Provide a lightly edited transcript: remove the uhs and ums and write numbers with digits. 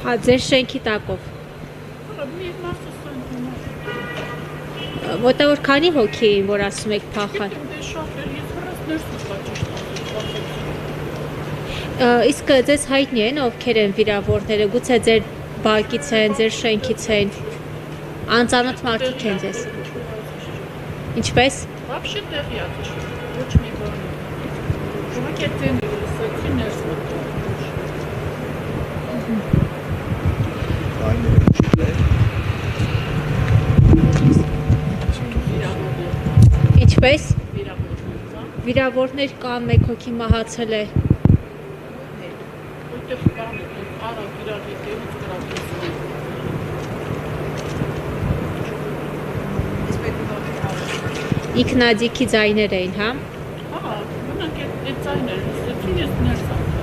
Հա, ձեր շենքի տակով։ Որտեղ որ քանի հոգի էին, որ ասում եք փախան։ Իսկ ձեզ հայտնի են ովքեր են վիրավորները, գուցե ձեր բակից են, ձեր շենքից են, անծանոթ մարդիկ են ձեզ։ Ինչպես։ Вообще տեղյակ չի, ոչ մի բան։ Ուղղակի դեն լսեցի ներս մտա։ Ինչպես։ Վիրավորներ կան, մեկ հոգի մահացել է։ Ինքնադիքի ձայներ էին, հա։ Հա, մենակ այդ ձայները լսեցի, ես ներս